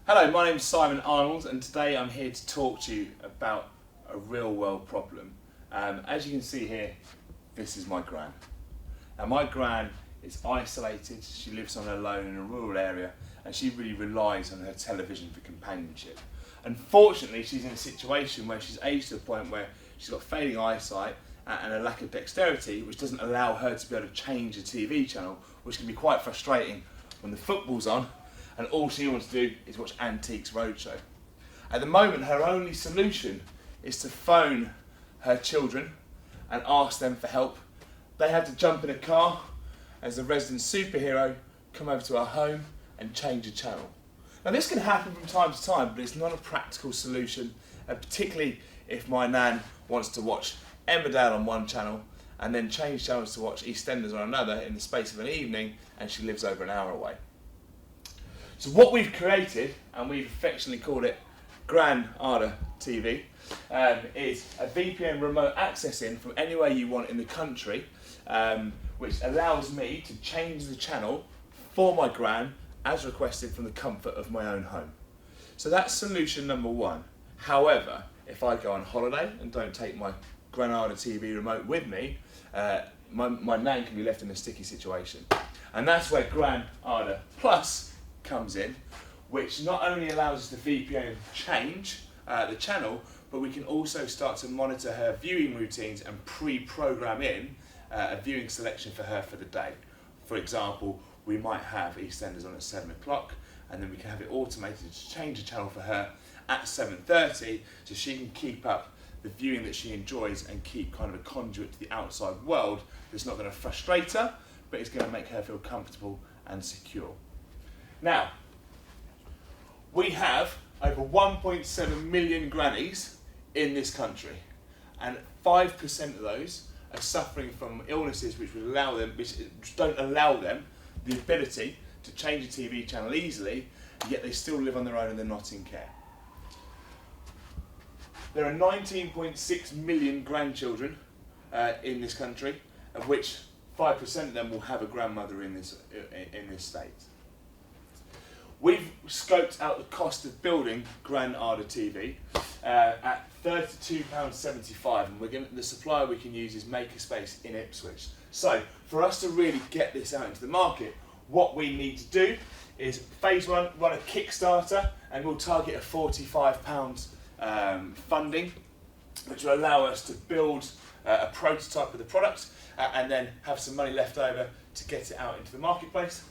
Hello, my name's Simon Arnold and today I'm here to talk to you about a real world problem. As you can see here, this is my gran. Now my gran is isolated, she lives on her own in a rural area and she really relies on her television for companionship. Unfortunately, she's in a situation where she's aged to the point where she's got failing eyesight and a lack of dexterity, which doesn't allow her to be able to change a TV channel, which can be quite frustrating when the football's on and all she wants to do is watch Antiques Roadshow. At the moment, her only solution is to phone her children and ask them for help. They have to jump in a car as the resident superhero, come over to our home and change a channel. Now this can happen from time to time, but it's not a practical solution, particularly if my nan wants to watch Emmerdale on one channel and then change channels to watch EastEnders on another in the space of an evening, and she lives over an hour away. So what we've created, and we've affectionately called it granAda TV, is a VPN remote accessing from anywhere you want in the country, which allows me to change the channel for my gran as requested from the comfort of my own home. So that's solution number one. However, if I go on holiday and don't take my granAda TV remote with me, my nan can be left in a sticky situation. And that's where granAda Plus comes in, which not only allows us to VPN change the channel, but we can also start to monitor her viewing routines and pre-program in a viewing selection for her for the day. For example, we might have EastEnders on at 7 o'clock, and then we can have it automated to change the channel for her at 7:30, so she can keep up the viewing that she enjoys and keep kind of a conduit to the outside world that's not going to frustrate her, but it's going to make her feel comfortable and secure. Now, we have over 1.7 million grannies in this country, and 5% of those are suffering from illnesses which don't allow them the ability to change a TV channel easily, yet they still live on their own and they're not in care. There are 19.6 million grandchildren in this country, of which 5% of them will have a grandmother in this state. We've scoped out the cost of building granAda TV at £32.75, and the supplier we can use is Makerspace in Ipswich. So for us to really get this out into the market, what we need to do is phase one, run a Kickstarter, and we'll target a £45 funding, which will allow us to build a prototype of the product and then have some money left over to get it out into the marketplace.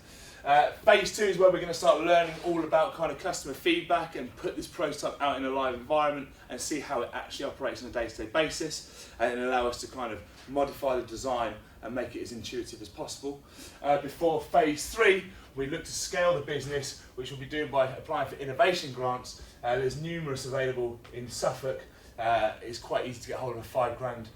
Phase two is where we're going to start learning all about kind of customer feedback and put this prototype out in a live environment and see how it actually operates on a day-to-day basis, and allow us to kind of modify the design and make it as intuitive as possible. Before phase three, we look to scale the business, which we'll be doing by applying for innovation grants. There's numerous available in Suffolk. It's quite easy to get hold of a £5,000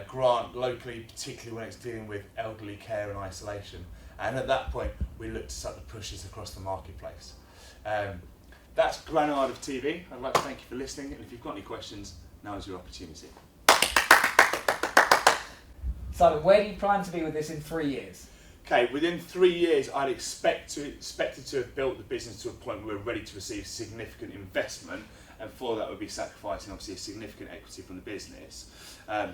grant locally, particularly when it's dealing with elderly care and isolation. And at that point, we look to start to push this across the marketplace. That's granAda TV. I'd like to thank you for listening, and if you've got any questions, now is your opportunity. Simon, where do you plan to be with this in 3 years? Okay, within 3 years, I'd expected to have built the business to a point where we're ready to receive significant investment, and for that would be sacrificing obviously a significant equity from the business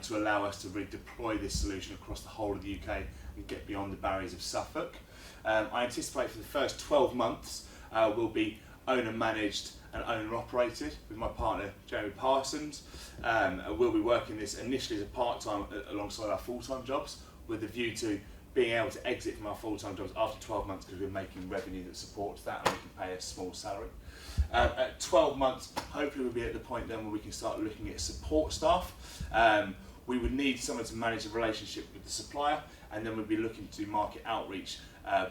to allow us to really deploy this solution across the whole of the UK and get beyond the barriers of Suffolk. I anticipate for the first 12 months we'll be owner managed and owner operated with my partner Jeremy Parsons. We'll be working this initially as a part-time alongside our full-time jobs, with a view to being able to exit from our full-time jobs after 12 months because we're making revenue that supports that and we can pay a small salary. At 12 months, hopefully we'll be at the point then where we can start looking at support staff. We would need someone to manage a relationship with the supplier, and then we'd be looking to do market outreach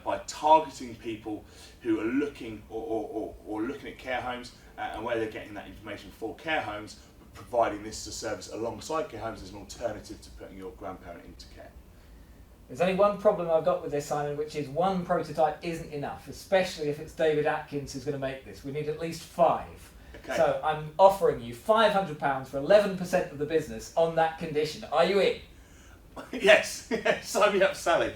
by targeting people who are looking or looking at care homes and where they're getting that information for care homes, but providing this as a service alongside care homes as an alternative to putting your grandparent into care. There's only one problem I've got with this, Simon, which is one prototype isn't enough, especially if it's David Atkins who's going to make this. We need at least 5. Okay. So I'm offering you £500 for 11% of the business on that condition. Are you in? Yes, sign me up, Sally.